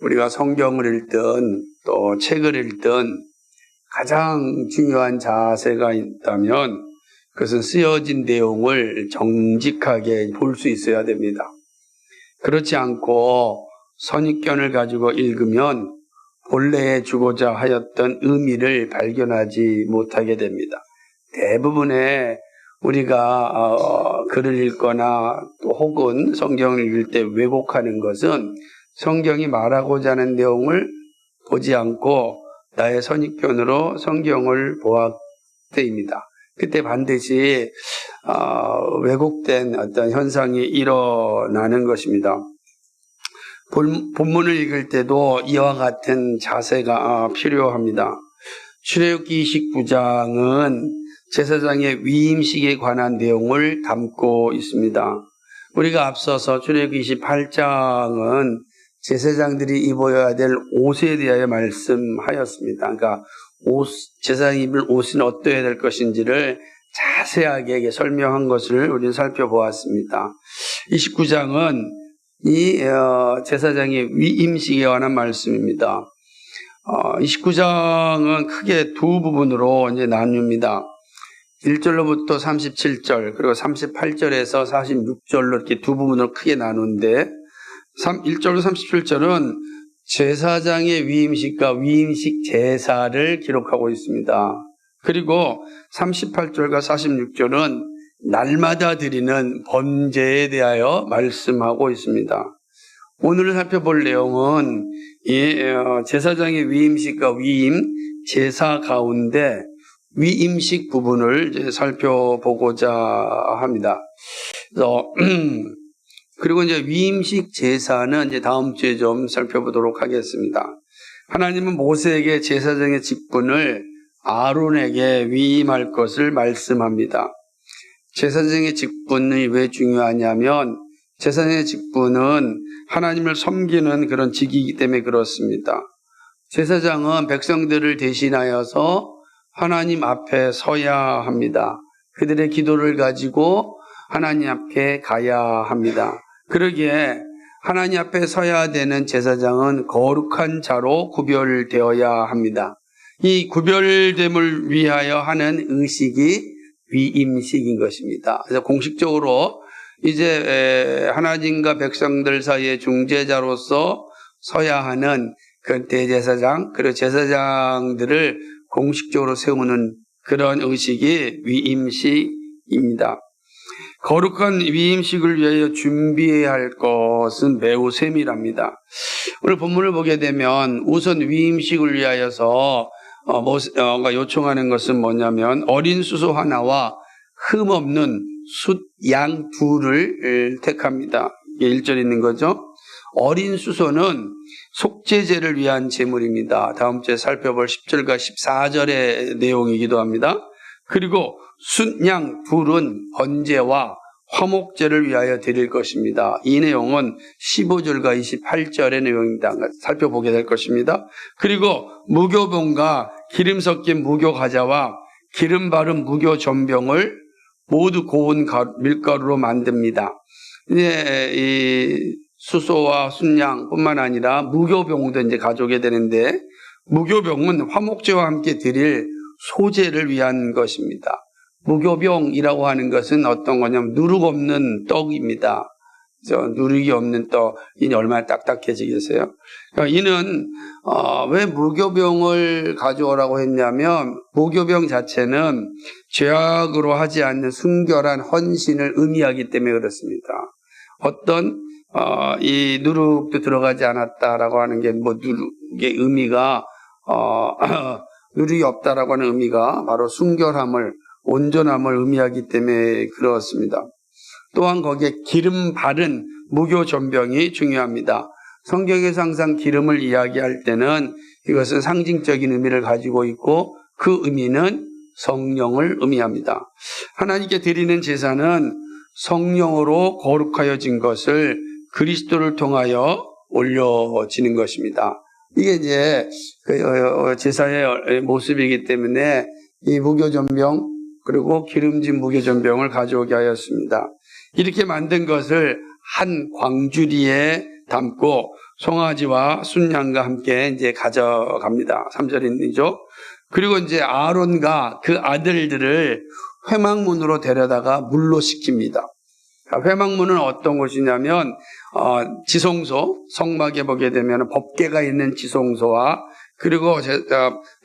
우리가 성경을 읽든 또 책을 읽든 가장 중요한 자세가 있다면 그것은 쓰여진 내용을 정직하게 볼 수 있어야 됩니다. 그렇지 않고 선입견을 가지고 읽으면 본래에 주고자 하였던 의미를 발견하지 못하게 됩니다. 대부분의 우리가 글을 읽거나 또 혹은 성경을 읽을 때 왜곡하는 것은 성경이 말하고자 하는 내용을 보지 않고 나의 선입견으로 성경을 보았대입니다. 그때 반드시 왜곡된 어떤 현상이 일어나는 것입니다. 본문을 읽을 때도 이와 같은 자세가 필요합니다. 출애굽기 29장은 제사장의 위임식에 관한 내용을 담고 있습니다. 우리가 앞서서 출애굽기 28장은 제사장들이 입어야 될 옷에 대하여 말씀하였습니다. 그러니까 제사장이 입을 옷은 어떠해야 될 것인지를 자세하게 설명한 것을 우리는 살펴보았습니다. 29장은 이 제사장의 위임식에 관한 말씀입니다. 29장은 크게 두 부분으로 이제 나뉩니다. 1절로부터 37절 그리고 38절에서 46절로 이렇게 두 부분으로 크게 나누는데 1절로 37절은 제사장의 위임식과 위임식 제사를 기록하고 있습니다. 그리고 38절과 46절은 날마다 드리는 번제에 대하여 말씀하고 있습니다. 오늘 살펴볼 내용은 이 제사장의 위임식과 위임 제사 가운데 위임식 부분을 이제 살펴보고자 합니다. 그래서 그리고 이제 위임식 제사는 이제 다음 주에 좀 살펴보도록 하겠습니다. 하나님은 모세에게 제사장의 직분을 아론에게 위임할 것을 말씀합니다. 제사장의 직분이 왜 중요하냐면 제사장의 직분은 하나님을 섬기는 그런 직이기 때문에 그렇습니다. 제사장은 백성들을 대신하여서 하나님 앞에 서야 합니다. 그들의 기도를 가지고 하나님 앞에 가야 합니다. 그러기에 하나님 앞에 서야 되는 제사장은 거룩한 자로 구별되어야 합니다. 이 구별됨을 위하여 하는 의식이 위임식인 것입니다. 그래서 공식적으로 이제 하나님과 백성들 사이의 중재자로서 서야 하는 그 대제사장 그리고 제사장들을 공식적으로 세우는 그런 의식이 위임식입니다. 거룩한 위임식을 위하여 준비해야 할 것은 매우 세밀합니다. 오늘 본문을 보게 되면 우선 위임식을 위하여서 요청하는 것은 뭐냐면 어린 수소 하나와 흠없는 숫 양 둘을 택합니다. 이게 1절에 있는 거죠. 어린 수소는 속죄제를 위한 제물입니다. 다음 주에 살펴볼 10절과 14절의 내용이기도 합니다. 그리고 숫양 둘은 번제와 화목제를 위하여 드릴 것입니다. 이 내용은 15절과 28절의 내용입니다. 살펴보게 될 것입니다. 그리고 무교병과 기름 섞인 무교과자와 기름 바른 무교전병을 모두 고운 밀가루로 만듭니다. 이제 이 수소와 순양뿐만 아니라 무교병도 이제 가져오게 되는데 무교병은 화목제와 함께 드릴 소제를 위한 것입니다. 무교병이라고 하는 것은 어떤 거냐면 누룩 없는 떡입니다. 누룩이 없는 떡이 얼마나 딱딱해지겠어요? 그러니까 이는 왜 무교병을 가져오라고 했냐면 무교병 자체는 죄악으로 하지 않는 순결한 헌신을 의미하기 때문에 그렇습니다. 어떤 이 누룩도 들어가지 않았다라고 하는 게 뭐 누룩의 의미가 누룩이 없다라고 하는 의미가 바로 순결함을 온전함을 의미하기 때문에 그렇습니다. 또한 거기에 기름 바른 무교전병이 중요합니다. 성경에서 항상 기름을 이야기할 때는 이것은 상징적인 의미를 가지고 있고 그 의미는 성령을 의미합니다. 하나님께 드리는 제사는 성령으로 거룩하여진 것을 그리스도를 통하여 올려지는 것입니다. 이게 이제 제사의 모습이기 때문에 이 무교전병 그리고 기름진 무교전병을 가져오게 하였습니다. 이렇게 만든 것을 한 광주리에 담고 송아지와 순양과 함께 이제 가져갑니다. 3절이죠. 그리고 이제 아론과 그 아들들을 회막문으로 데려다가 물로 씻깁니다. 회막문은 어떤 곳이냐면 지성소, 성막에 보게 되면 법궤가 있는 지성소와 그리고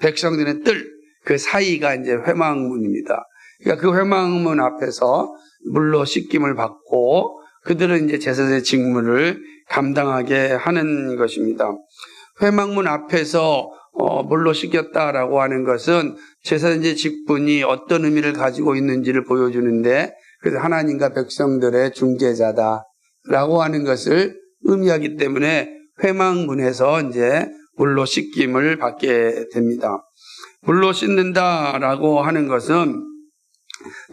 백성들의 뜰, 그 사이가 이제 회막문입니다. 그러니까 그 회막문 앞에서 물로 씻김을 받고 그들은 이제 제사장의 직무를 감당하게 하는 것입니다. 회막문 앞에서 물로 씻겼다라고 하는 것은 제사장의 직분이 어떤 의미를 가지고 있는지를 보여주는데, 그래서 하나님과 백성들의 중재자다라고 하는 것을 의미하기 때문에 회막문에서 이제 물로 씻김을 받게 됩니다. 물로 씻는다라고 하는 것은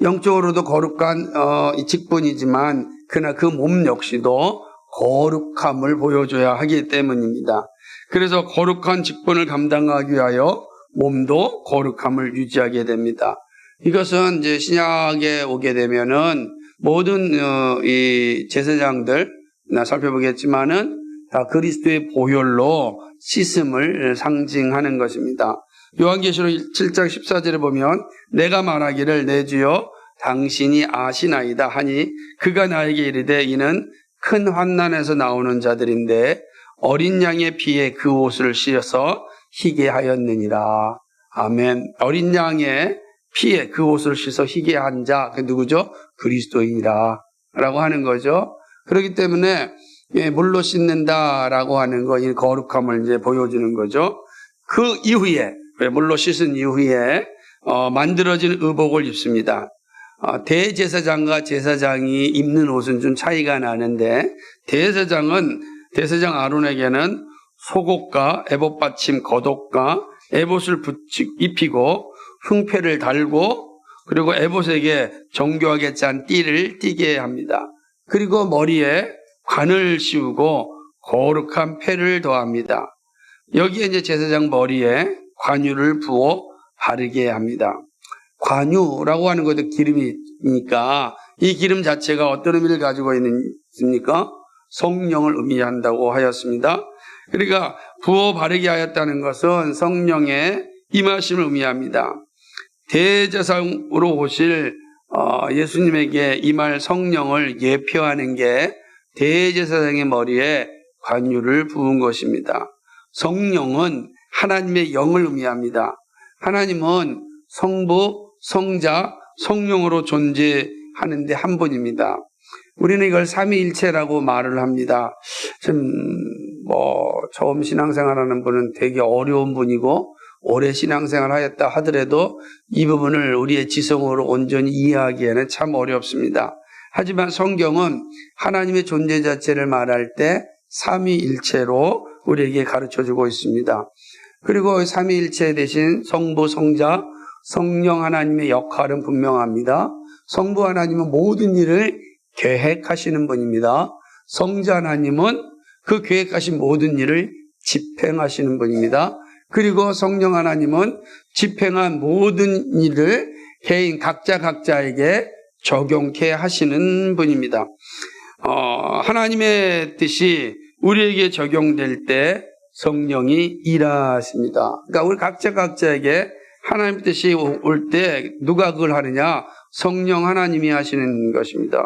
영적으로도 거룩한 이 직분이지만 그러나 그 몸 역시도 거룩함을 보여줘야 하기 때문입니다. 그래서 거룩한 직분을 감당하기 위하여 몸도 거룩함을 유지하게 됩니다. 이것은 이제 신약에 오게 되면은 모든 이 제사장들 살펴보겠지만은 다 그리스도의 보혈로 씻음을 상징하는 것입니다. 요한계시록 7장 14절에 보면 내가 말하기를 내 주여 당신이 아시나이다 하니 그가 나에게 이르되 이는 큰 환난에서 나오는 자들인데 어린 양의 피에 그 옷을 씌어서 희게 하였느니라. 아멘. 어린 양의 피에 그 옷을 씌어서 희게 한 자, 그 누구죠? 그리스도인이라 라고 하는 거죠. 그렇기 때문에 물로 씻는다라고 하는 거, 이 거룩함을 이제 보여주는 거죠. 그 이후에 물로 씻은 이후에 만들어진 의복을 입습니다. 대제사장과 제사장이 입는 옷은 좀 차이가 나는데 대제사장 아론에게는 속옷과 에봇 받침 겉옷과 에봇을 입히고 흉패를 달고 그리고 에봇에게 정교하게 짠 띠를 띠게 합니다. 그리고 머리에 관을 씌우고 거룩한 패를 더합니다. 여기에 이제 제사장 머리에 관유를 부어 바르게 합니다. 관유라고 하는 것도 기름이니까 이 기름 자체가 어떤 의미를 가지고 있습니까? 성령을 의미한다고 하였습니다. 그러니까 부어 바르게 하였다는 것은 성령의 임하심을 의미합니다. 대제사장으로 오실 예수님에게 임할 성령을 예표하는 게 대제사장의 머리에 관유를 부은 것입니다. 성령은 하나님의 영을 의미합니다. 하나님은 성부, 성자, 성령으로 존재하는데 한 분입니다. 우리는 이걸 삼위일체라고 말을 합니다. 처음 신앙생활하는 분은 되게 어려운 분이고 오래 신앙생활 하였다 하더라도 이 부분을 우리의 지성으로 온전히 이해하기에는 참 어렵습니다. 하지만 성경은 하나님의 존재 자체를 말할 때 삼위일체로 우리에게 가르쳐주고 있습니다. 그리고 삼위일체 대신 성부, 성자, 성령 하나님의 역할은 분명합니다. 성부 하나님은 모든 일을 계획하시는 분입니다. 성자 하나님은 그 계획하신 모든 일을 집행하시는 분입니다. 그리고 성령 하나님은 집행한 모든 일을 개인 각자에게 적용케 하시는 분입니다. 하나님의 뜻이 우리에게 적용될 때 성령이 일하십니다. 그러니까 우리 각자에게 하나님의 뜻이 올 때 누가 그걸 하느냐? 성령 하나님이 하시는 것입니다.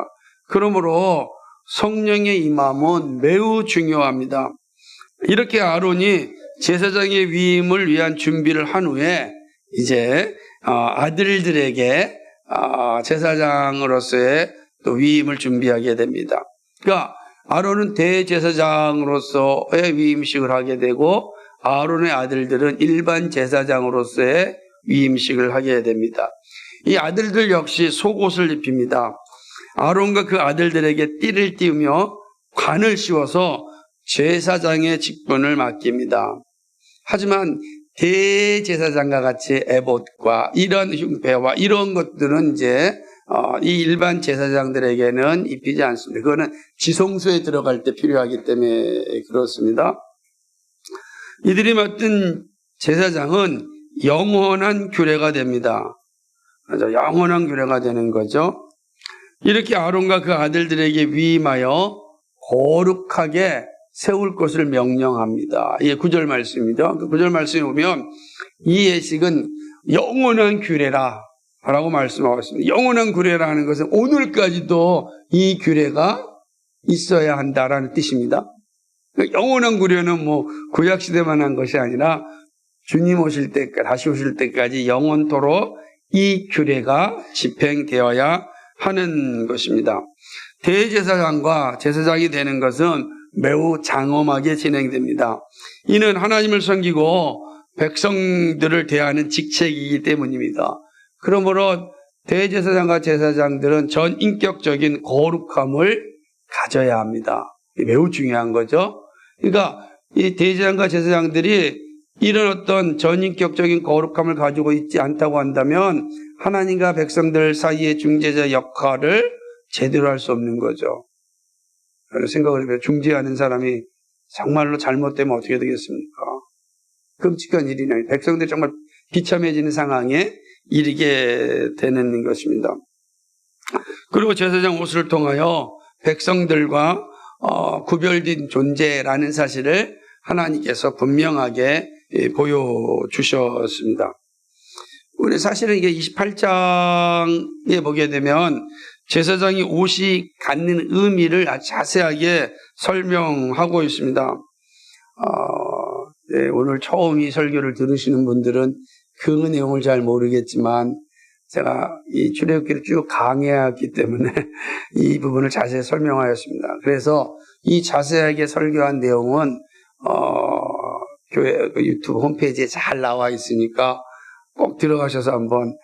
그러므로 성령의 임함은 매우 중요합니다. 이렇게 아론이 제사장의 위임을 위한 준비를 한 후에 이제 아들들에게 제사장으로서의 또 위임을 준비하게 됩니다. 그러니까 아론은 대제사장으로서의 위임식을 하게 되고 아론의 아들들은 일반 제사장으로서의 위임식을 하게 됩니다. 이 아들들 역시 속옷을 입힙니다. 아론과 그 아들들에게 띠를 띄우며 관을 씌워서 제사장의 직분을 맡깁니다. 하지만 대제사장과 같이 에봇과 이런 흉패와 이런 것들은 이제 이 일반 제사장들에게는 입히지 않습니다. 그거는 지성소에 들어갈 때 필요하기 때문에 그렇습니다. 이들이 맡은 제사장은 영원한 규례가 됩니다. 영원한 규례가 되는 거죠. 이렇게 아론과 그 아들들에게 위임하여 거룩하게 세울 것을 명령합니다. 이게 9절 말씀이죠. 그 9절 말씀에 보면 이 예식은 영원한 규례라 라고 말씀하고 있습니다. 영원한 규례라는 것은 오늘까지도 이 규례가 있어야 한다라는 뜻입니다. 영원한 규례는 뭐 구약시대만 한 것이 아니라 주님 오실 때까지, 다시 오실 때까지 영원토록 이 규례가 집행되어야 하는 것입니다. 대제사장과 제사장이 되는 것은 매우 장엄하게 진행됩니다. 이는 하나님을 섬기고 백성들을 대하는 직책이기 때문입니다. 그러므로 대제사장과 제사장들은 전인격적인 거룩함을 가져야 합니다. 매우 중요한 거죠. 그러니까 이 대제사장과 제사장들이 이런 어떤 전인격적인 거룩함을 가지고 있지 않다고 한다면 하나님과 백성들 사이의 중재자 역할을 제대로 할 수 없는 거죠. 그런 생각을 해요. 중재하는 사람이 정말로 잘못되면 어떻게 되겠습니까? 끔찍한 일이네요. 백성들이 정말 비참해지는 상황에 이르게 되는 것입니다. 그리고 제사장 옷을 통하여 백성들과 구별된 존재라는 사실을 하나님께서 분명하게 보여주셨습니다. 우리 사실은 이게 28장에 보게 되면 제사장이 옷이 갖는 의미를 아주 자세하게 설명하고 있습니다. 네, 오늘 처음 이 설교를 들으시는 분들은 그 내용을 잘 모르겠지만 제가 이 출애굽기를 쭉 강해하기 때문에 이 부분을 자세히 설명하였습니다. 그래서 이 자세하게 설교한 내용은 교회 유튜브 홈페이지에 잘 나와 있으니까 꼭 들어가셔서 한번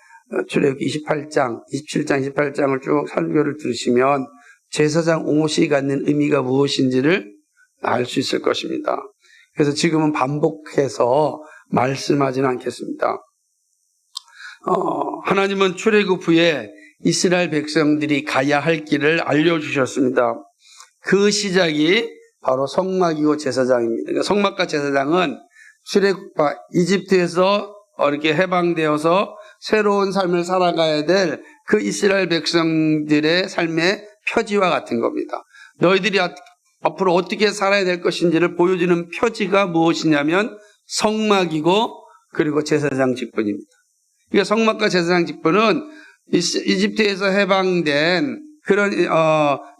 출애굽기 28장, 27장, 28장을 쭉 설교를 들으시면 제사장 옷이 갖는 의미가 무엇인지를 알 수 있을 것입니다. 그래서 지금은 반복해서 말씀하지는 않겠습니다. 하나님은 출애굽 후에 이스라엘 백성들이 가야 할 길을 알려주셨습니다. 그 시작이 바로 성막이고 제사장입니다. 그러니까 성막과 제사장은 출애굽과 이집트에서 이렇게 해방되어서 새로운 삶을 살아가야 될 그 이스라엘 백성들의 삶의 표지와 같은 겁니다. 너희들이 앞으로 어떻게 살아야 될 것인지를 보여주는 표지가 무엇이냐면 성막이고 그리고 제사장 직분입니다. 그러니까 성막과 제사장 직분은 이집트에서 해방된 그런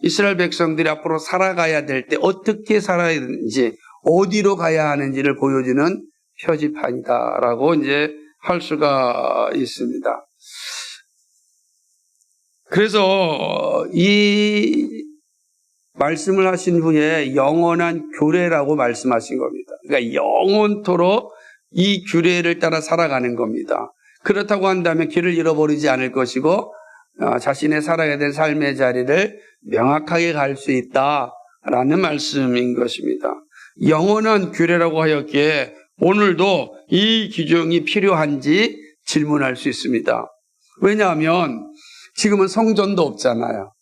이스라엘 백성들이 앞으로 살아가야 될 때 어떻게 살아야 되는지 어디로 가야 하는지를 보여주는 표지판이다라고 이제 할 수가 있습니다. 그래서 이 말씀을 하신 후에 영원한 규례라고 말씀하신 겁니다. 그러니까 영원토록 이 규례를 따라 살아가는 겁니다. 그렇다고 한다면 길을 잃어버리지 않을 것이고 자신의 살아야 될 삶의 자리를 명확하게 갈 수 있다라는 말씀인 것입니다. 영원한 규례라고 하였기에 오늘도 이 규정이 필요한지 질문할 수 있습니다. 왜냐하면 지금은 성전도 없잖아요.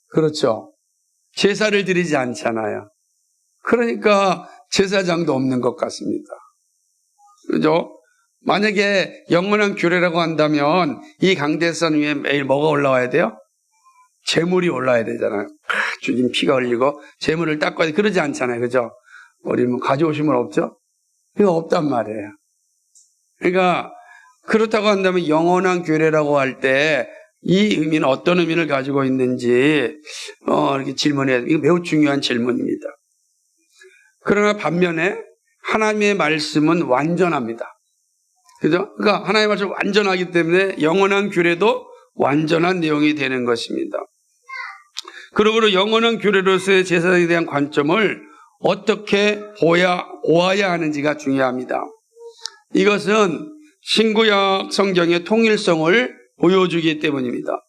그렇죠? 제사를 드리지 않잖아요. 그러니까 제사장도 없는 것 같습니다. 그죠? 만약에 영원한 규례라고 한다면 이 강대선 위에 매일 뭐가 올라와야 돼요? 제물이 올라와야 되잖아요. 주님 피가 흘리고 제물을 닦아야 돼. 그러지 않잖아요. 그죠? 우리 뭐 가져오시면 없죠? 그거 없단 말이에요. 그러니까 그렇다고 한다면 영원한 규례라고 할 때 이 의미는 어떤 의미를 가지고 있는지 이렇게 질문해야 돼요. 이거 매우 중요한 질문입니다. 그러나 반면에 하나님의 말씀은 완전합니다. 그죠? 그러니까 하나님의 말씀은 완전하기 때문에 영원한 규례도 완전한 내용이 되는 것입니다. 그러므로 영원한 규례로서의 제사에 대한 관점을 어떻게 보아야 하는지가 중요합니다. 이것은 신구약 성경의 통일성을 보여주기 때문입니다.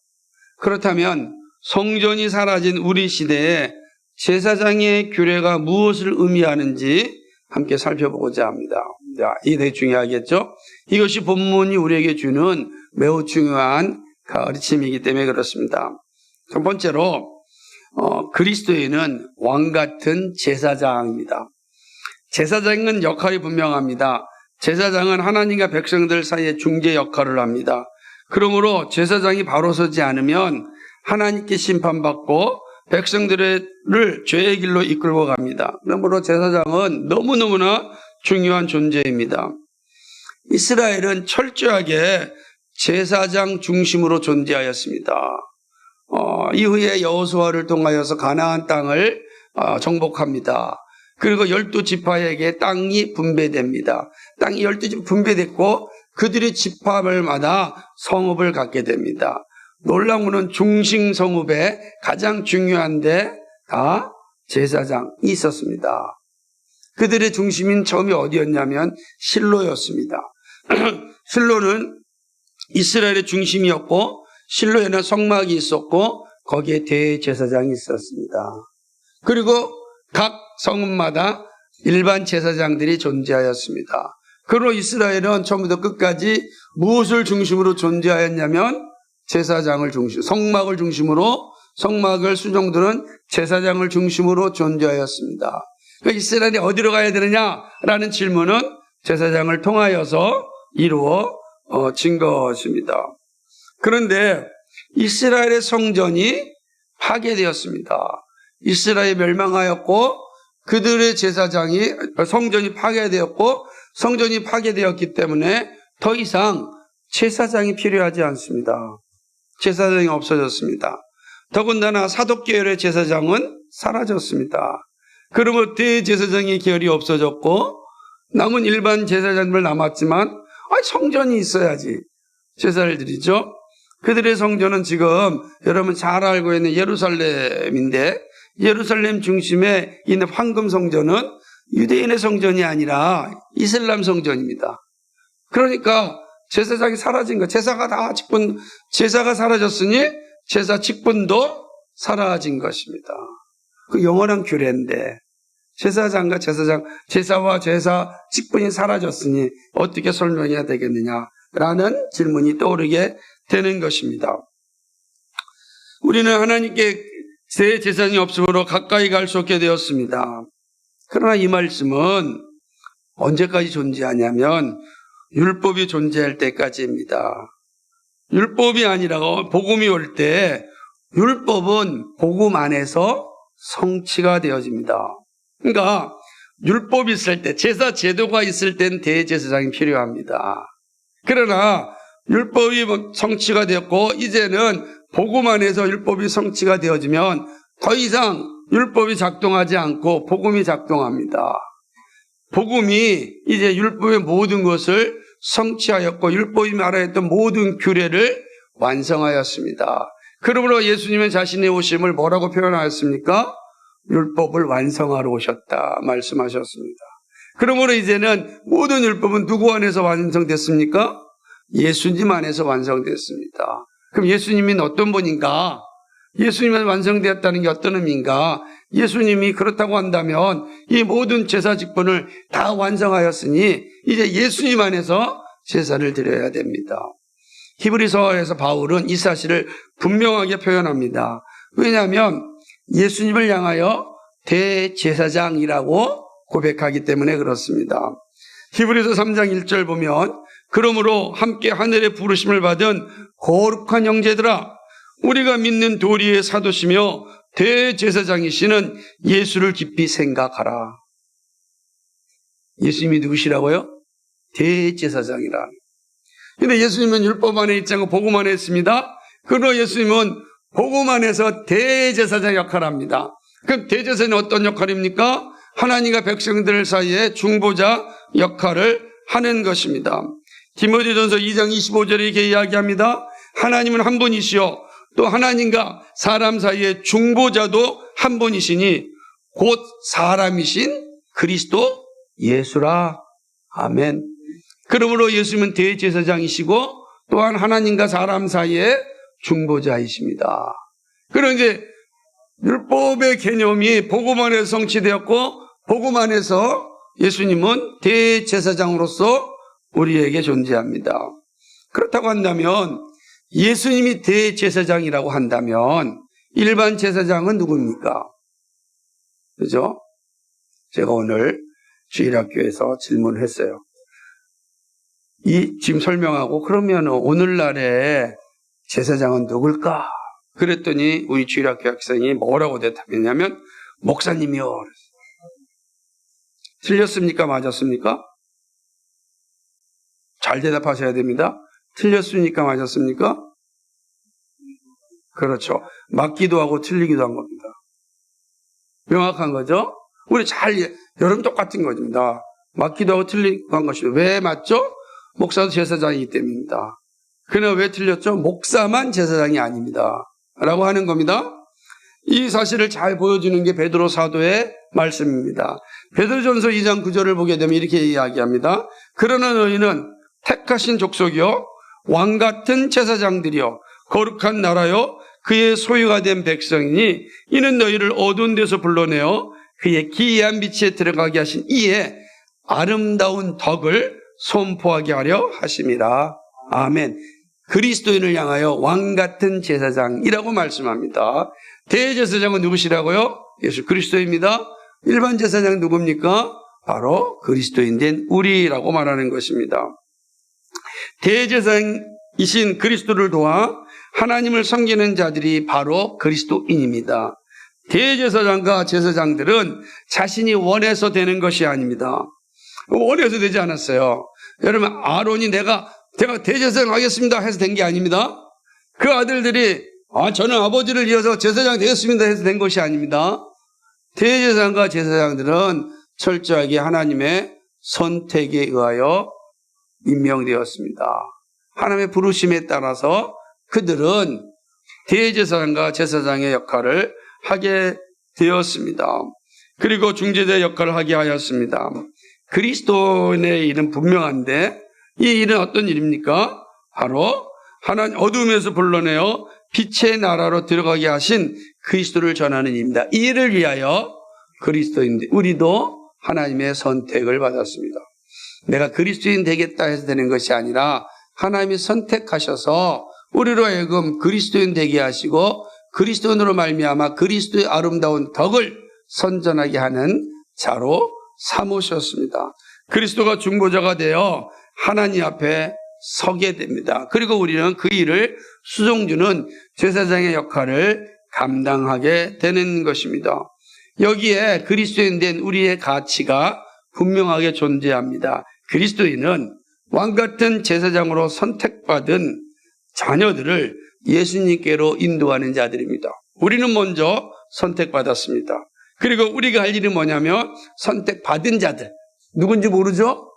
그렇다면 성전이 사라진 우리 시대에 제사장의 규례가 무엇을 의미하는지 함께 살펴보고자 합니다. 이게 되게 중요하겠죠? 이것이 본문이 우리에게 주는 매우 중요한 가르침이기 때문에 그렇습니다. 첫 번째로 그리스도인은 왕 같은 제사장입니다. 제사장은 역할이 분명합니다. 제사장은 하나님과 백성들 사이의 중재 역할을 합니다. 그러므로 제사장이 바로 서지 않으면 하나님께 심판받고 백성들을 죄의 길로 이끌고 갑니다. 그러므로 제사장은 너무너무나 중요한 존재입니다. 이스라엘은 철저하게 제사장 중심으로 존재하였습니다. 이후에 여호수아를 통하여서 가나안 땅을 정복합니다. 그리고 12지파에게 땅이 분배됩니다. 땅이 12지파 분배됐고 그들의 지파별마다 성읍을 갖게 됩니다. 놀라운 것은 중심 성읍에 가장 중요한 데가 제사장이 있었습니다. 그들의 중심인 처음이 어디였냐면 실로였습니다. 실로는 이스라엘의 중심이었고 실로에는 성막이 있었고 거기에 대제사장이 있었습니다. 그리고 각 성읍마다 일반 제사장들이 존재하였습니다. 그리고 이스라엘은 처음부터 끝까지 무엇을 중심으로 존재하였냐면 제사장을 중심, 성막을 중심으로 성막을 수종들은 제사장을 중심으로 존재하였습니다. 그러니까 이스라엘이 어디로 가야 되느냐라는 질문은 제사장을 통하여서 이루어진 것입니다. 그런데 이스라엘의 성전이 파괴되었습니다. 이스라엘이 멸망하였고 그들의 성전이 파괴되었고 성전이 파괴되었기 때문에 더 이상 제사장이 필요하지 않습니다. 제사장이 없어졌습니다. 더군다나 사독계열의 제사장은 사라졌습니다. 그러면 대제사장의 계열이 없어졌고 남은 일반 제사장들 남았지만 성전이 있어야지 제사를 드리죠. 그들의 성전은 지금 여러분 잘 알고 있는 예루살렘인데 예루살렘 중심에 있는 황금 성전은 유대인의 성전이 아니라 이슬람 성전입니다. 그러니까 제사장이 사라진 거, 제사가 사라졌으니 제사 직분도 사라진 것입니다. 그 영원한 규례인데 제사장과 제사와 제사 직분이 사라졌으니 어떻게 설명해야 되겠느냐라는 질문이 떠오르게 되는 것입니다. 우리는 하나님께 대제사장이 없으므로 가까이 갈 수 없게 되었습니다. 그러나 이 말씀은 언제까지 존재하냐면 율법이 존재할 때까지입니다. 율법이 아니라 복음이 올 때 율법은 복음 안에서 성취가 되어집니다. 그러니까 율법이 있을 때, 제사 제도가 있을 땐 대제사장이 필요합니다. 그러나 율법이 성취가 되었고 이제는 복음 안에서 율법이 성취가 되어지면 더 이상 율법이 작동하지 않고 복음이 작동합니다. 복음이 이제 율법의 모든 것을 성취하였고 율법이 말하였던 모든 규례를 완성하였습니다. 그러므로 예수님은 자신의 오심을 뭐라고 표현하였습니까? 율법을 완성하러 오셨다 말씀하셨습니다. 그러므로 이제는 모든 율법은 누구 안에서 완성됐습니까? 예수님 안에서 완성됐습니다. 그럼 예수님은 어떤 분인가? 예수님은 완성되었다는 게 어떤 의미인가? 예수님이 그렇다고 한다면 이 모든 제사 직분을 다 완성하였으니 이제 예수님 안에서 제사를 드려야 됩니다. 히브리서에서 바울은 이 사실을 분명하게 표현합니다. 왜냐하면 예수님을 향하여 대제사장이라고 고백하기 때문에 그렇습니다. 히브리서 3장 1절 보면 그러므로 함께 하늘의 부르심을 받은 거룩한 형제들아 우리가 믿는 도리의 사도시며 대제사장이시는 예수를 깊이 생각하라. 예수님이 누구시라고요? 대제사장이라. 근데 예수님은 율법 안에 있지 않고 복음 안에 있습니다. 그러나 예수님은 복음 안에서 대제사장 역할을 합니다. 그럼 대제사장이 어떤 역할입니까? 하나님과 백성들 사이에 중보자 역할을 하는 것입니다. 디모데전서 2장 25절에 이렇게 이야기합니다. 하나님은 한 분이시요 또 하나님과 사람 사이의 중보자도 한 분이시니 곧 사람이신 그리스도 예수라. 아멘. 그러므로 예수님은 대제사장이시고 또한 하나님과 사람 사이의 중보자이십니다. 그럼 이제 율법의 개념이 복음 안에서 성취되었고 복음 안에서 예수님은 대제사장으로서 우리에게 존재합니다. 그렇다고 한다면 예수님이 대제사장이라고 한다면 일반 제사장은 누구입니까? 그죠? 제가 오늘 주일학교에서 질문을 했어요. 지금 설명하고 그러면 오늘날의 제사장은 누굴까? 그랬더니 우리 주일학교 학생이 뭐라고 대답했냐면 목사님이요. 틀렸습니까? 맞았습니까? 잘 대답하셔야 됩니다. 틀렸습니까? 맞았습니까? 그렇죠. 맞기도 하고 틀리기도 한 겁니다. 명확한 거죠? 우리 여러분 똑같은 겁니다. 맞기도 하고 틀리기도 한 것입니다. 왜 맞죠? 목사도 제사장이기 때문입니다. 그러나 왜 틀렸죠? 목사만 제사장이 아닙니다. 라고 하는 겁니다. 이 사실을 잘 보여주는 게 베드로 사도의 말씀입니다. 베드로전서 2장 9절을 보게 되면 이렇게 이야기합니다. 그러나 너희는 택하신 족속이요 왕 같은 제사장들이요 거룩한 나라요 그의 소유가 된 백성이니 이는 너희를 어두운 데서 불러내어 그의 기이한 빛에 들어가게 하신 이의 아름다운 덕을 선포하게 하려 하심이라. 아멘. 그리스도인을 향하여 왕 같은 제사장이라고 말씀합니다. 대제사장은 누구시라고요? 예수 그리스도입니다. 일반 제사장 누굽니까? 바로 그리스도인 된 우리라고 말하는 것입니다. 대제사장이신 그리스도를 도와 하나님을 섬기는 자들이 바로 그리스도인입니다. 대제사장과 제사장들은 자신이 원해서 되는 것이 아닙니다. 원해서 되지 않았어요. 여러분, 아론이 내가 대제사장 하겠습니다 해서 된 게 아닙니다. 그 아들들이 저는 아버지를 이어서 제사장 되겠습니다 해서 된 것이 아닙니다. 대제사장과 제사장들은 철저하게 하나님의 선택에 의하여 임명되었습니다. 하나님의 부르심에 따라서 그들은 대제사장과 제사장의 역할을 하게 되었습니다. 그리고 중재자 역할을 하게 하였습니다. 그리스도인의 일은 분명한데 이 일은 어떤 일입니까? 바로 하나님 어둠에서 불러내어 빛의 나라로 들어가게 하신 그리스도를 전하는 일입니다. 이 일을 위하여 그리스도인들 우리도 하나님의 선택을 받았습니다. 내가 그리스도인 되겠다 해서 되는 것이 아니라 하나님이 선택하셔서 우리로 하여금 그리스도인 되게 하시고 그리스도인으로 말미암아 그리스도의 아름다운 덕을 선전하게 하는 자로 삼으셨습니다. 그리스도가 중보자가 되어 하나님 앞에 서게 됩니다. 그리고 우리는 그 일을 수종주는 제사장의 역할을 감당하게 되는 것입니다. 여기에 그리스도인 된 우리의 가치가 분명하게 존재합니다. 그리스도인은 왕같은 제사장으로 선택받은 자녀들을 예수님께로 인도하는 자들입니다. 우리는 먼저 선택받았습니다. 그리고 우리가 할 일이 뭐냐면 선택받은 자들, 누군지 모르죠?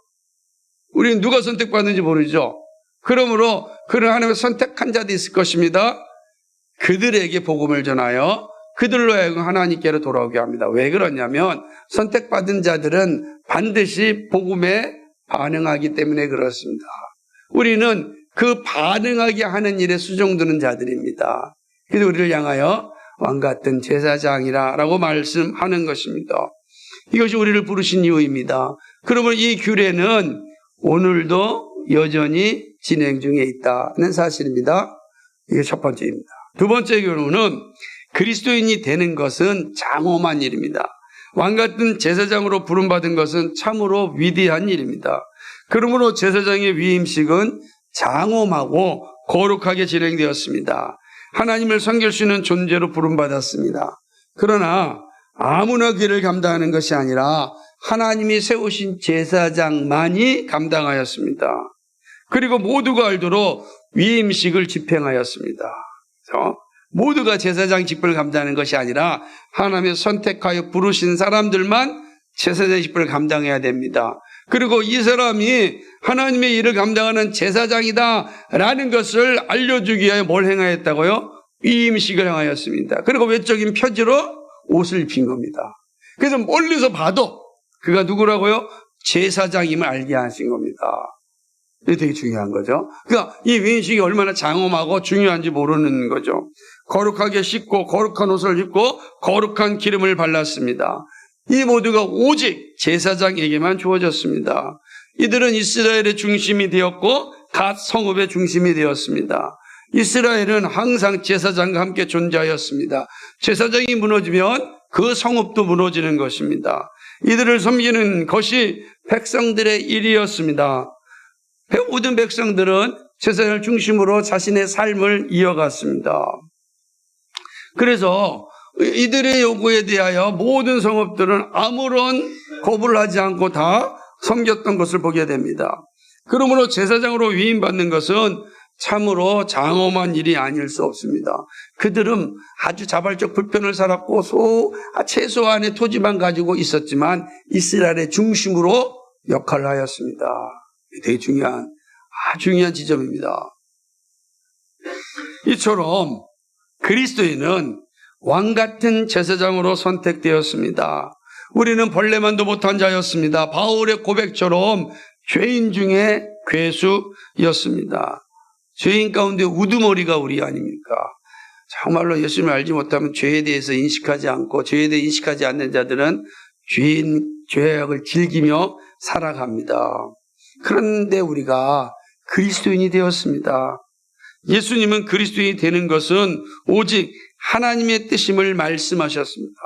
우리는 누가 선택받는지 모르죠? 그러므로 그런 하나님의 선택한 자들이 있을 것입니다. 그들에게 복음을 전하여 그들로 하여금 하나님께로 돌아오게 합니다. 왜 그러냐면 선택받은 자들은 반드시 복음에 반응하기 때문에 그렇습니다. 우리는 그 반응하게 하는 일에 수종드는 자들입니다. 그래서 우리를 향하여 왕같은 제사장이라고 말씀하는 것입니다. 이것이 우리를 부르신 이유입니다. 그러면 이 규례는 오늘도 여전히 진행 중에 있다는 사실입니다. 이게 첫 번째입니다. 두 번째 교훈은 그리스도인이 되는 것은 장엄한 일입니다. 왕같은 제사장으로 부름받은 것은 참으로 위대한 일입니다. 그러므로 제사장의 위임식은 장엄하고 거룩하게 진행되었습니다. 하나님을 섬길 수 있는 존재로 부름받았습니다. 그러나 아무나 그 일을 감당하는 것이 아니라 하나님이 세우신 제사장만이 감당하였습니다. 그리고 모두가 알도록 위임식을 집행하였습니다. 그래서 모두가 제사장 직분을 감당하는 것이 아니라 하나님의 선택하여 부르신 사람들만 제사장 직분을 감당해야 됩니다. 그리고 이 사람이 하나님의 일을 감당하는 제사장이다라는 것을 알려주기 위하여 뭘 행하였다고요? 위임식을 행하였습니다. 그리고 외적인 표지로 옷을 입힌 겁니다. 그래서 멀리서 봐도 그가 누구라고요? 제사장임을 알게 하신 겁니다. 이게 되게 중요한 거죠. 그러니까 이 위임식이 얼마나 장엄하고 중요한지 모르는 거죠. 거룩하게 씻고 거룩한 옷을 입고 거룩한 기름을 발랐습니다. 이 모두가 오직 제사장에게만 주어졌습니다. 이들은 이스라엘의 중심이 되었고 갓 성읍의 중심이 되었습니다. 이스라엘은 항상 제사장과 함께 존재하였습니다. 제사장이 무너지면 그 성읍도 무너지는 것입니다. 이들을 섬기는 것이 백성들의 일이었습니다. 모든 백성들은 제사장을 중심으로 자신의 삶을 이어갔습니다. 그래서 이들의 요구에 대하여 모든 성읍들은 아무런 거부를 하지 않고 다 섬겼던 것을 보게 됩니다. 그러므로 제사장으로 위임받는 것은 참으로 장엄한 일이 아닐 수 없습니다. 그들은 아주 자발적 불편을 살았고 최소한의 토지만 가지고 있었지만 이스라엘의 중심으로 역할을 하였습니다. 되게 중요한 지점입니다. 이처럼 그리스도인은 왕 같은 제사장으로 선택되었습니다. 우리는 벌레만도 못한 자였습니다. 바울의 고백처럼 죄인 중에 괴수였습니다. 죄인 가운데 우두머리가 우리 아닙니까? 정말로 예수님을 알지 못하면 죄에 대해서 인식하지 않고 죄에 대해 인식하지 않는 자들은 죄악을 즐기며 살아갑니다. 그런데 우리가 그리스도인이 되었습니다. 예수님은 그리스도인이 되는 것은 오직 하나님의 뜻임을 말씀하셨습니다.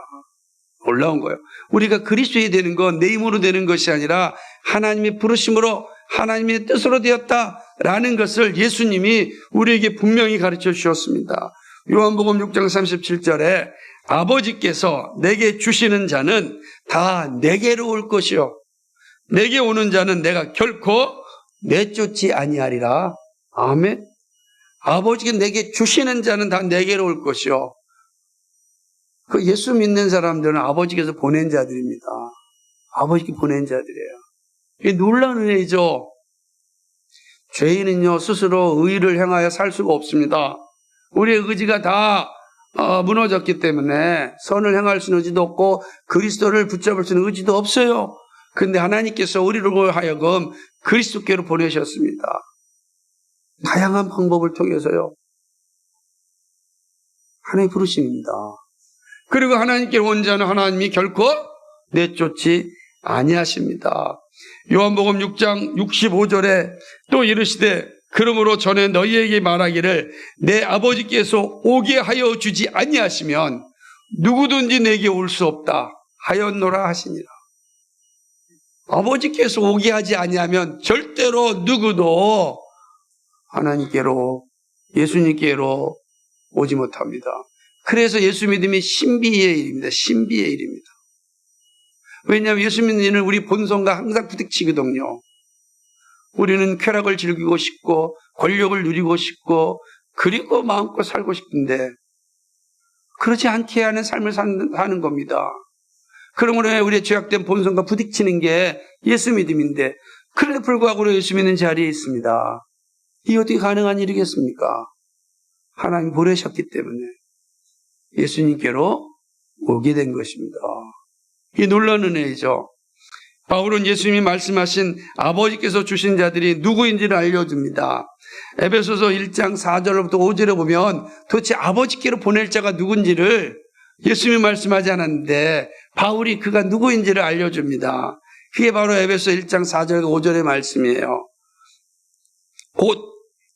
놀라운 거예요. 우리가 그리스도인이 되는 건 내 힘으로 되는 것이 아니라 하나님의 부르심으로 하나님의 뜻으로 되었다라는 것을 예수님이 우리에게 분명히 가르쳐 주셨습니다. 요한복음 6장 37절에 아버지께서 내게 주시는 자는 다 내게로 올 것이요 내게 오는 자는 내가 결코 내쫓지 아니하리라. 아멘. 아버지가 내게 주시는 자는 다 내게로 올 것이요. 그 예수 믿는 사람들은 아버지께서 보낸 자들입니다. 아버지께 보낸 자들이에요. 이게 놀라운 은혜죠. 죄인은요 스스로 의를 행하여 살 수가 없습니다. 우리의 의지가 다 무너졌기 때문에 선을 행할 수 있는 의지도 없고 그리스도를 붙잡을 수 있는 의지도 없어요. 그런데 하나님께서 우리로 하여금 그리스도께로 보내셨습니다. 다양한 방법을 통해서요. 하나님의 부르심입니다. 그리고 하나님께로 온 자는 하나님이 결코 내쫓지 아니하십니다. 요한복음 6장 65절에 또 이르시되 그러므로 전에 너희에게 말하기를 내 아버지께서 오게 하여 주지 아니하시면 누구든지 내게 올 수 없다 하였노라 하시니라. 아버지께서 오게 하지 아니하면 절대로 누구도 하나님께로 예수님께로 오지 못합니다. 그래서 예수 믿음이 신비의 일입니다. 신비의 일입니다. 왜냐하면 예수 믿는 일은 우리 본성과 항상 부딪히거든요. 우리는 쾌락을 즐기고 싶고 권력을 누리고 싶고 그리고 마음껏 살고 싶은데 그러지 않게 하는 삶을 사는 겁니다. 그러므로 우리의 죄악된 본성과 부딪히는 게 예수 믿음인데 그런데 불구하고 우리 예수 믿는 자리에 있습니다. 이게 어떻게 가능한 일이겠습니까? 하나님 보내셨기 때문에 예수님께로 오게 된 것입니다. 이 놀라운 은혜이죠. 바울은 예수님이 말씀하신 아버지께서 주신 자들이 누구인지를 알려줍니다. 에베소서 1장 4절부터 5절에 보면 도대체 아버지께로 보낼 자가 누군지를 예수님이 말씀하지 않았는데 바울이 그가 누구인지를 알려줍니다. 그게 바로 에베소 1장 4절과 5절의 말씀이에요. 곧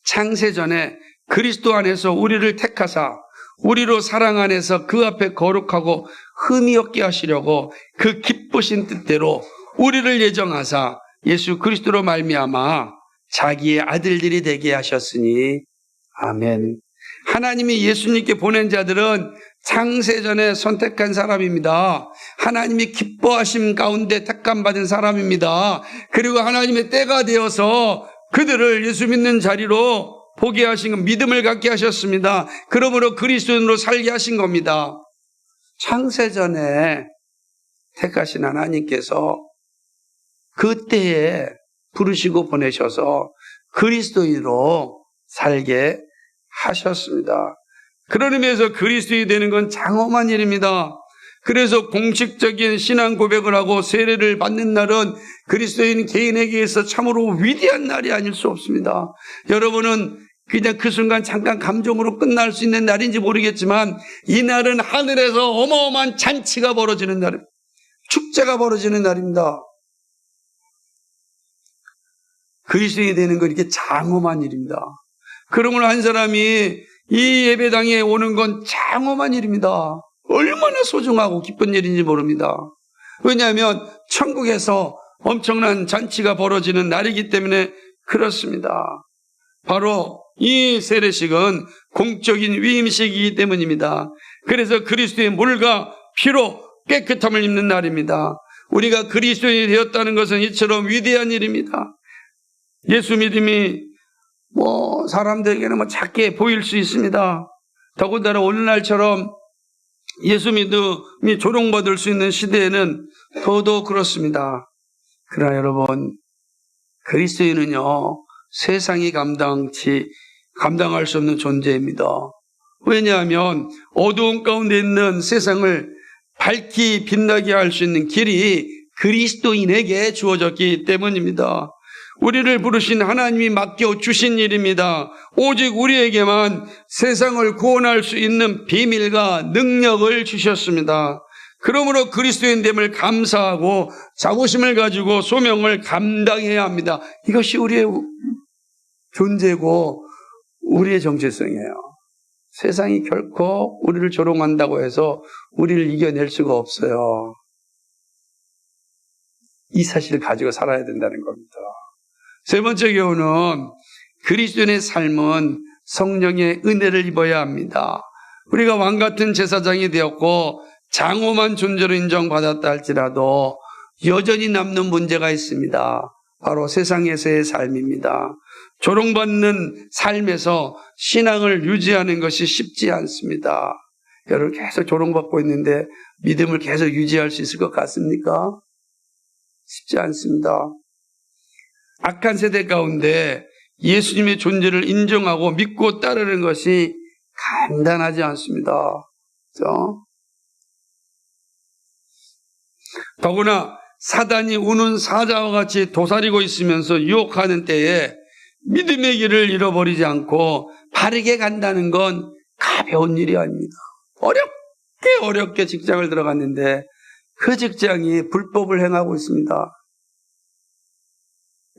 창세전에 그리스도 안에서 우리를 택하사 우리로 사랑 안에서 그 앞에 거룩하고 흠이 없게 하시려고 그 기쁘신 뜻대로 우리를 예정하사 예수 그리스도로 말미암아 자기의 아들들이 되게 하셨으니 아멘. 하나님이 예수님께 보낸 자들은 창세전에 선택한 사람입니다. 하나님이 기뻐하심 가운데 택함받은 사람입니다. 그리고 하나님의 때가 되어서 그들을 예수 믿는 자리로 보게 하신 믿음을 갖게 하셨습니다. 그러므로 그리스도인으로 살게 하신 겁니다. 창세전에 택하신 하나님께서 그때에 부르시고 보내셔서 그리스도인으로 살게 하셨습니다. 그런 의미에서 그리스도인이 되는 건 장엄한 일입니다. 그래서 공식적인 신앙 고백을 하고 세례를 받는 날은 그리스도인 개인에게 있어 참으로 위대한 날이 아닐 수 없습니다. 여러분은 그냥 그 순간 잠깐 감정으로 끝날 수 있는 날인지 모르겠지만 이 날은 하늘에서 어마어마한 잔치가 벌어지는 날입니다. 축제가 벌어지는 날입니다. 그리스도인이 되는 건 이렇게 장엄한 일입니다. 그러므로 한 사람이 이 예배당에 오는 건 장엄한 일입니다. 얼마나 소중하고 기쁜 일인지 모릅니다. 왜냐하면 천국에서 엄청난 잔치가 벌어지는 날이기 때문에 그렇습니다. 바로 이 세례식은 공적인 위임식이기 때문입니다. 그래서 그리스도의 물과 피로 깨끗함을 입는 날입니다. 우리가 그리스도인이 되었다는 것은 이처럼 위대한 일입니다. 예수 믿음이 사람들에게는 작게 보일 수 있습니다. 더군다나 오늘날처럼 예수 믿음이 조롱받을 수 있는 시대에는 더더욱 그렇습니다. 그러나 여러분, 그리스도인은요, 세상이 감당할 수 없는 존재입니다. 왜냐하면 어두운 가운데 있는 세상을 밝히 빛나게 할 수 있는 길이 그리스도인에게 주어졌기 때문입니다. 우리를 부르신 하나님이 맡겨주신 일입니다. 오직 우리에게만 세상을 구원할 수 있는 비밀과 능력을 주셨습니다. 그러므로 그리스도인됨을 감사하고 자부심을 가지고 소명을 감당해야 합니다. 이것이 우리의 존재고 우리의 정체성이에요. 세상이 결코 우리를 조롱한다고 해서 우리를 이겨낼 수가 없어요. 이 사실을 가지고 살아야 된다는 겁니다. 세 번째 교훈은 그리스도인의 삶은 성령의 은혜를 입어야 합니다. 우리가 왕같은 제사장이 되었고 장엄한 존재로 인정받았다 할지라도 여전히 남는 문제가 있습니다. 바로 세상에서의 삶입니다. 조롱받는 삶에서 신앙을 유지하는 것이 쉽지 않습니다. 여러분 계속 조롱받고 있는데 믿음을 계속 유지할 수 있을 것 같습니까? 쉽지 않습니다. 악한 세대 가운데 예수님의 존재를 인정하고 믿고 따르는 것이 간단하지 않습니다. 그렇죠? 더구나 사단이 우는 사자와 같이 도사리고 있으면서 유혹하는 때에 믿음의 길을 잃어버리지 않고 바르게 간다는 건 가벼운 일이 아닙니다. 어렵게 직장을 들어갔는데 그 직장이 불법을 행하고 있습니다.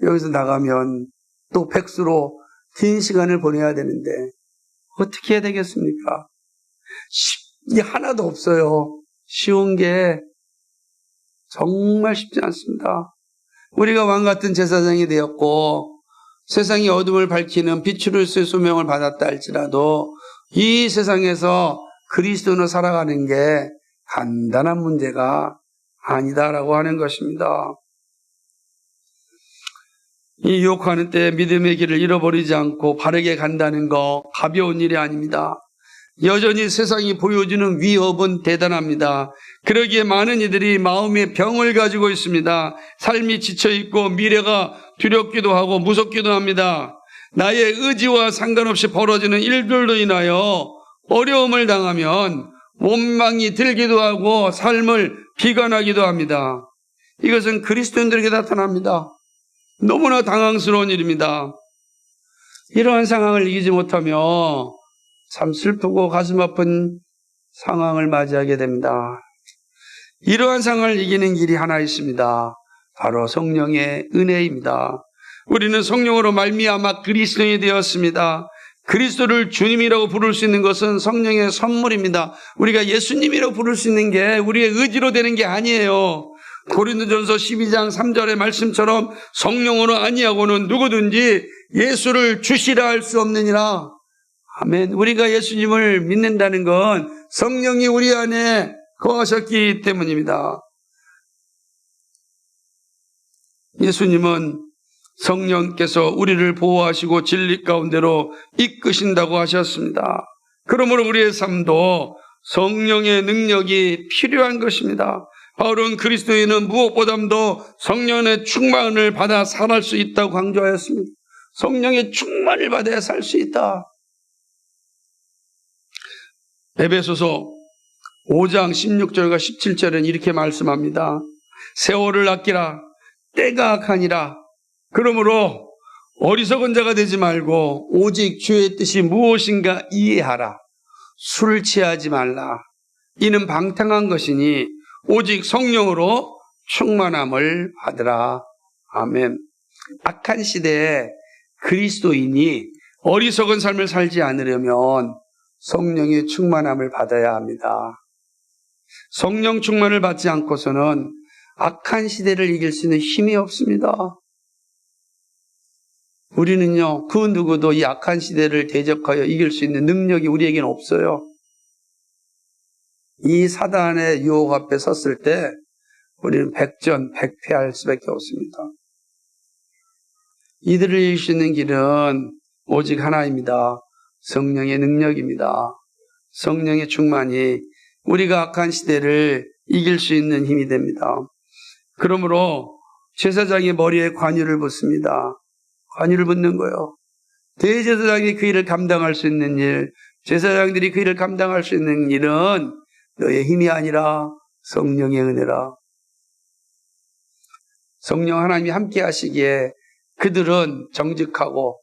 여기서 나가면 또 백수로 긴 시간을 보내야 되는데 어떻게 해야 되겠습니까? 이게 하나도 없어요. 쉬운 게 정말 쉽지 않습니다. 우리가 왕같은 제사장이 되었고 세상의 어둠을 밝히는 빛으로서의 소명을 받았다 할지라도 이 세상에서 그리스도로 살아가는 게 간단한 문제가 아니다라고 하는 것입니다. 이 유혹하는 때 믿음의 길을 잃어버리지 않고 바르게 간다는 거 가벼운 일이 아닙니다. 여전히 세상이 보여주는 위협은 대단합니다. 그러기에 많은 이들이 마음의 병을 가지고 있습니다. 삶이 지쳐있고 미래가 두렵기도 하고 무섭기도 합니다. 나의 의지와 상관없이 벌어지는 일들로 인하여 어려움을 당하면 원망이 들기도 하고 삶을 비관하기도 합니다. 이것은 그리스도인들에게 나타납니다. 너무나 당황스러운 일입니다. 이러한 상황을 이기지 못하며 참 슬프고 가슴 아픈 상황을 맞이하게 됩니다. 이러한 상황을 이기는 길이 하나 있습니다. 바로 성령의 은혜입니다. 우리는 성령으로 말미암아 그리스도인이 되었습니다. 그리스도를 주님이라고 부를 수 있는 것은 성령의 선물입니다. 우리가 예수님이라고 부를 수 있는 게 우리의 의지로 되는 게 아니에요. 고린도전서 12장 3절의 말씀처럼 성령으로 아니하고는 누구든지 예수를 주시라 할 수 없느니라. 아멘. 우리가 예수님을 믿는다는 건 성령이 우리 안에 거하셨기 때문입니다. 예수님은 성령께서 우리를 보호하시고 진리 가운데로 이끄신다고 하셨습니다. 그러므로 우리의 삶도 성령의 능력이 필요한 것입니다. 바울은 그리스도인은 무엇보다도 성령의 충만을 받아 살아갈 수 있다고 강조하였습니다. 성령의 충만을 받아야 살 수 있다. 에베소서 5장 16절과 17절은 이렇게 말씀합니다. 세월을 아끼라. 때가 악하니라. 그러므로 어리석은 자가 되지 말고 오직 주의 뜻이 무엇인가 이해하라. 술을 취하지 말라. 이는 방탕한 것이니 오직 성령으로 충만함을 받으라. 아멘. 악한 시대에 그리스도인이 어리석은 삶을 살지 않으려면 성령의 충만함을 받아야 합니다. 성령 충만을 받지 않고서는 악한 시대를 이길 수 있는 힘이 없습니다. 우리는요, 그 누구도 이 악한 시대를 대적하여 이길 수 있는 능력이 우리에게는 없어요. 이 사단의 유혹 앞에 섰을 때 우리는 백전백패할 수밖에 없습니다. 이들을 이길 수 있는 길은 오직 하나입니다. 성령의 능력입니다. 성령의 충만이 우리가 악한 시대를 이길 수 있는 힘이 됩니다. 그러므로 제사장의 머리에 관유를 붓습니다. 관유를 붓는 거예요. 대제사장이 그 일을 감당할 수 있는 일, 제사장들이 그 일을 감당할 수 있는 일은 너의 힘이 아니라 성령의 은혜라. 성령 하나님이 함께 하시기에 그들은 정직하고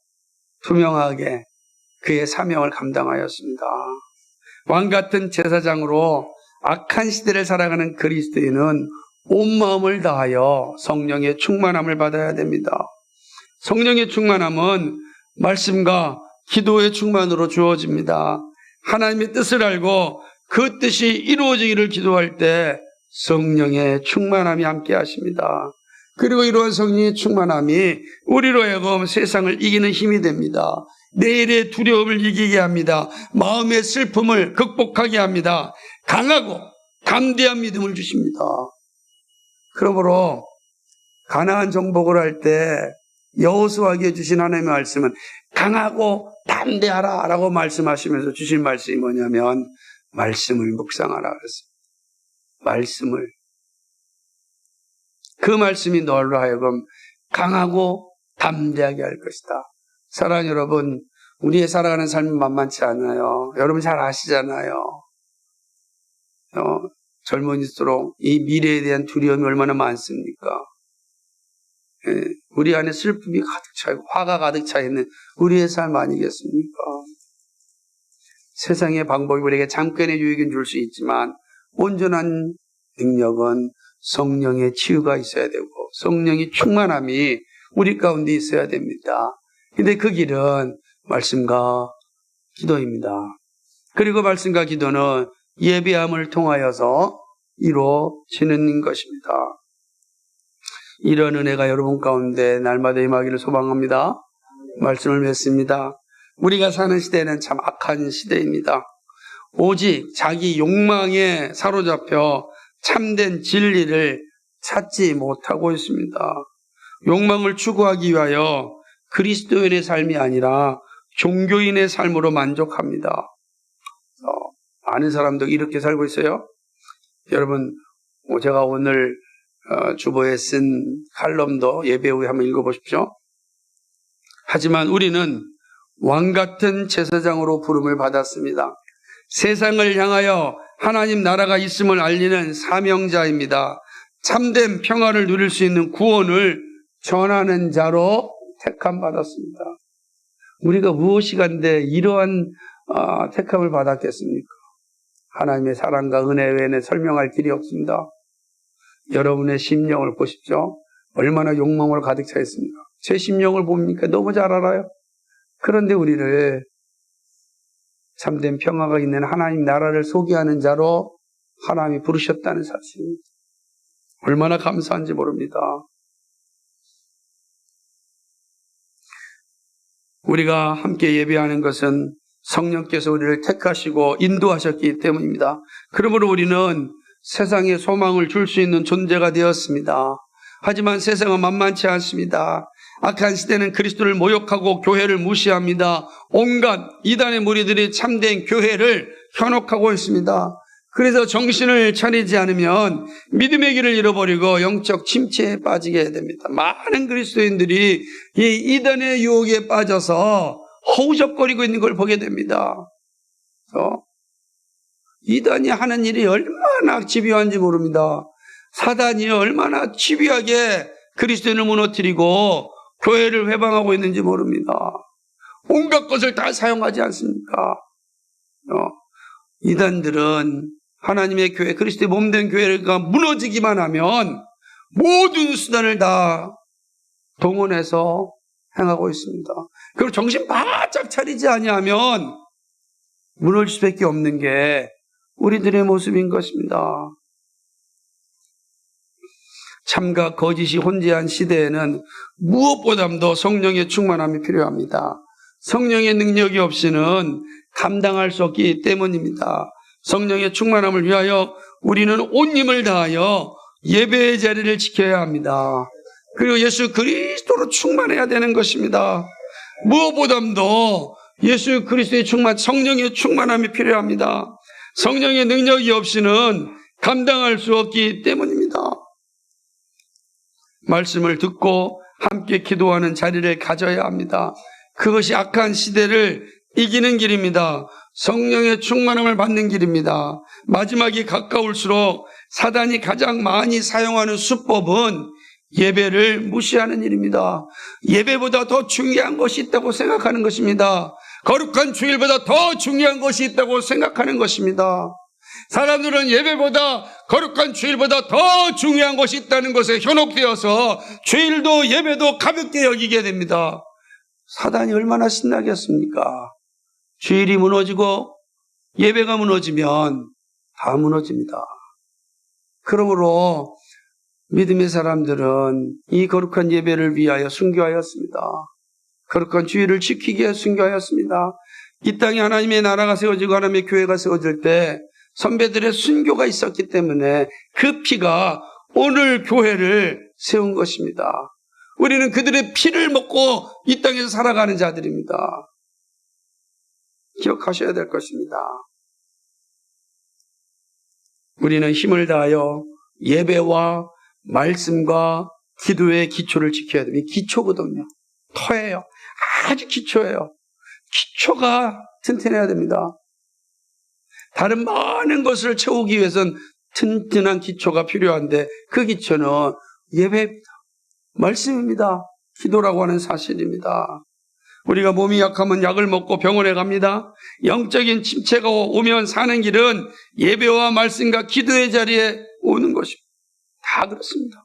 투명하게 그의 사명을 감당하였습니다. 왕같은 제사장으로 악한 시대를 살아가는 그리스도인은 온 마음을 다하여 성령의 충만함을 받아야 됩니다. 성령의 충만함은 말씀과 기도의 충만으로 주어집니다. 하나님의 뜻을 알고 그 뜻이 이루어지기를 기도할 때 성령의 충만함이 함께 하십니다. 그리고 이러한 성령의 충만함이 우리로 하여금 세상을 이기는 힘이 됩니다. 내일의 두려움을 이기게 합니다. 마음의 슬픔을 극복하게 합니다. 강하고 담대한 믿음을 주십니다. 그러므로 가나안 정복을 할 때 여호수아에게 주신 하나님의 말씀은 강하고 담대하라 라고 말씀하시면서 주신 말씀이 뭐냐면 말씀을 묵상하라 그랬습니다. 말씀을. 그 말씀이 너로 하여금 강하고 담대하게 할 것이다. 사랑하는 여러분, 우리의 살아가는 삶은 만만치 않아요. 여러분 잘 아시잖아요. 젊은이일수록 이 미래에 대한 두려움이 얼마나 많습니까? 우리 안에 슬픔이 가득 차있고 화가 가득 차있는 우리의 삶 아니겠습니까? 세상의 방법이 우리에게 잠깐의 유익은 줄 수 있지만 온전한 능력은 성령의 치유가 있어야 되고 성령의 충만함이 우리 가운데 있어야 됩니다. 근데 그 길은 말씀과 기도입니다. 그리고 말씀과 기도는 예배함을 통하여서 이루어지는 것입니다. 이런 은혜가 여러분 가운데 날마다 임하기를 소망합니다. 말씀을 맺습니다. 우리가 사는 시대는 참 악한 시대입니다. 오직 자기 욕망에 사로잡혀 참된 진리를 찾지 못하고 있습니다. 욕망을 추구하기 위하여 그리스도인의 삶이 아니라 종교인의 삶으로 만족합니다. 많은 사람들이 이렇게 살고 있어요. 여러분, 제가 오늘 주보에 쓴 칼럼도 예배 후에 한번 읽어보십시오. 하지만 우리는 왕같은 제사장으로 부름을 받았습니다. 세상을 향하여 하나님 나라가 있음을 알리는 사명자입니다. 참된 평화를 누릴 수 있는 구원을 전하는 자로 택함받았습니다. 우리가 무엇이 간데 이러한 택함을 받았겠습니까? 하나님의 사랑과 은혜 외에는 설명할 길이 없습니다. 여러분의 심령을 보십시오. 얼마나 욕망으로 가득 차 있습니까? 제 심령을 봅니까? 너무 잘 알아요. 그런데 우리를 참된 평화가 있는 하나님 나라를 소개하는 자로 하나님이 부르셨다는 사실, 얼마나 감사한지 모릅니다. 우리가 함께 예배하는 것은 성령께서 우리를 택하시고 인도하셨기 때문입니다. 그러므로 우리는 세상에 소망을 줄 수 있는 존재가 되었습니다. 하지만 세상은 만만치 않습니다. 악한 시대는 그리스도를 모욕하고 교회를 무시합니다. 온갖 이단의 무리들이 참된 교회를 현혹하고 있습니다. 그래서 정신을 차리지 않으면 믿음의 길을 잃어버리고 영적 침체에 빠지게 됩니다. 많은 그리스도인들이 이 이단의 유혹에 빠져서 허우적거리고 있는 걸 보게 됩니다. 이단이 하는 일이 얼마나 집요한지 모릅니다. 사단이 얼마나 집요하게 그리스도인을 무너뜨리고 교회를 회방하고 있는지 모릅니다. 온갖 것을 다 사용하지 않습니까? 이단들은 하나님의 교회, 그리스도의 몸된 교회가 무너지기만 하면 모든 수단을 다 동원해서 행하고 있습니다. 그리고 정신 바짝 차리지 아니하면 무너질 수밖에 없는 게 우리들의 모습인 것입니다. 참과 거짓이 혼재한 시대에는 무엇보다도 성령의 충만함이 필요합니다. 성령의 능력이 없이는 감당할 수 없기 때문입니다. 성령의 충만함을 위하여 우리는 온 힘을 다하여 예배의 자리를 지켜야 합니다. 그리고 예수 그리스도로 충만해야 되는 것입니다. 무엇보다도 예수 그리스도의 충만, 성령의 충만함이 필요합니다. 성령의 능력이 없이는 감당할 수 없기 때문입니다. 말씀을 듣고 함께 기도하는 자리를 가져야 합니다. 그것이 악한 시대를 이기는 길입니다. 성령의 충만함을 받는 길입니다. 마지막이 가까울수록 사단이 가장 많이 사용하는 수법은 예배를 무시하는 일입니다. 예배보다 더 중요한 것이 있다고 생각하는 것입니다. 거룩한 주일보다 더 중요한 것이 있다고 생각하는 것입니다. 사람들은 예배보다 거룩한 주일보다 더 중요한 것이 있다는 것에 현혹되어서 주일도 예배도 가볍게 여기게 됩니다. 사단이 얼마나 신나겠습니까? 주일이 무너지고 예배가 무너지면 다 무너집니다. 그러므로 믿음의 사람들은 이 거룩한 예배를 위하여 순교하였습니다. 거룩한 주일을 지키기 위해 순교하였습니다. 이 땅에 하나님의 나라가 세워지고 하나님의 교회가 세워질 때 선배들의 순교가 있었기 때문에 그 피가 오늘 교회를 세운 것입니다. 우리는 그들의 피를 먹고 이 땅에서 살아가는 자들입니다. 기억하셔야 될 것입니다. 우리는 힘을 다하여 예배와 말씀과 기도의 기초를 지켜야 됩니다. 기초거든요. 터예요. 아주 기초예요. 기초가 튼튼해야 됩니다. 다른 많은 것을 채우기 위해서는 튼튼한 기초가 필요한데 그 기초는 예배입니다. 말씀입니다. 기도라고 하는 사실입니다. 우리가 몸이 약하면 약을 먹고 병원에 갑니다. 영적인 침체가 오면 사는 길은 예배와 말씀과 기도의 자리에 오는 것입니다. 다 그렇습니다.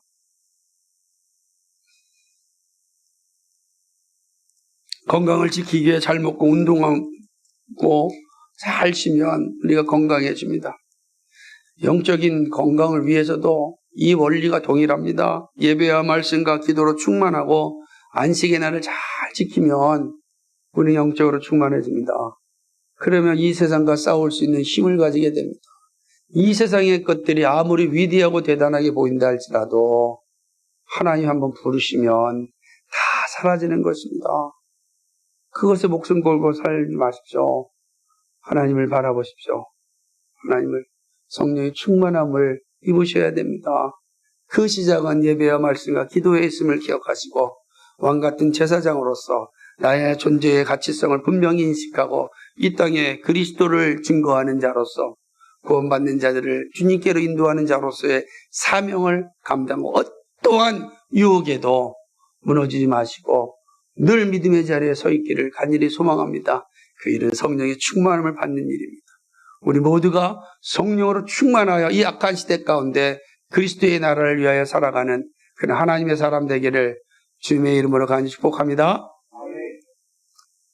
건강을 지키기 위해 잘 먹고 운동하고 잘 쉬면 우리가 건강해집니다. 영적인 건강을 위해서도 이 원리가 동일합니다. 예배와 말씀과 기도로 충만하고 안식의 날을 잘 지키면 우리는 영적으로 충만해집니다. 그러면 이 세상과 싸울 수 있는 힘을 가지게 됩니다. 이 세상의 것들이 아무리 위대하고 대단하게 보인다 할지라도 하나님 한번 부르시면 다 사라지는 것입니다. 그것에 목숨 걸고 살지 마십시오. 하나님을 바라보십시오. 하나님을 성령의 충만함을 입으셔야 됩니다. 그 시작은 예배와 말씀과 기도에 있음을 기억하시고 왕같은 제사장으로서 나의 존재의 가치성을 분명히 인식하고 이 땅에 그리스도를 증거하는 자로서 구원받는 자들을 주님께로 인도하는 자로서의 사명을 감당하고 어떠한 유혹에도 무너지지 마시고 늘 믿음의 자리에 서 있기를 간절히 소망합니다. 그 일은 성령의 충만함을 받는 일입니다. 우리 모두가 성령으로 충만하여 이 악한 시대 가운데 그리스도의 나라를 위하여 살아가는 그런 하나님의 사람 되기를 주님의 이름으로 간절히 축복합니다.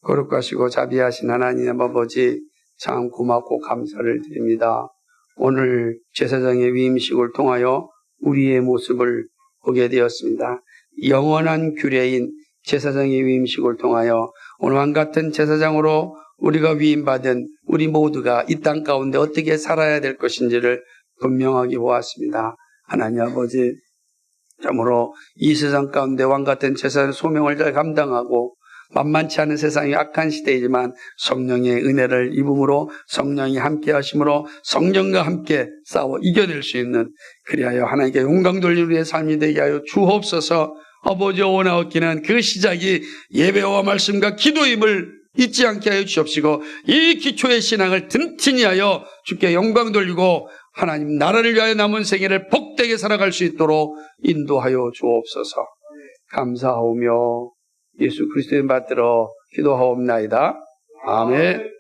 거룩하시고 자비하신 하나님 아버지, 참 고맙고 감사를 드립니다. 오늘 제사장의 위임식을 통하여 우리의 모습을 보게 되었습니다. 영원한 규례인 제사장의 위임식을 통하여 오늘 왕같은 제사장으로 우리가 위임받은 우리 모두가 이 땅 가운데 어떻게 살아야 될 것인지를 분명하게 보았습니다. 하나님 아버지, 참으로 이 세상 가운데 왕같은 제사장의 소명을 잘 감당하고 만만치 않은 세상이 악한 시대이지만 성령의 은혜를 입음으로 성령이 함께 하심으로 성령과 함께 싸워 이겨낼 수 있는, 그리하여 하나님께 영광 돌리는 우리의 삶이 되게 하여 주옵소서. 아버지, 원하옵기는 그 시작이 예배와 말씀과 기도임을 잊지 않게 하여 주옵시고 이 기초의 신앙을 튼튼히 하여 주께 영광 돌리고 하나님 나라를 위하여 남은 생애를 복되게 살아갈 수 있도록 인도하여 주옵소서. 감사하오며 예수 그리스도의 받들어 기도하옵나이다. 아멘.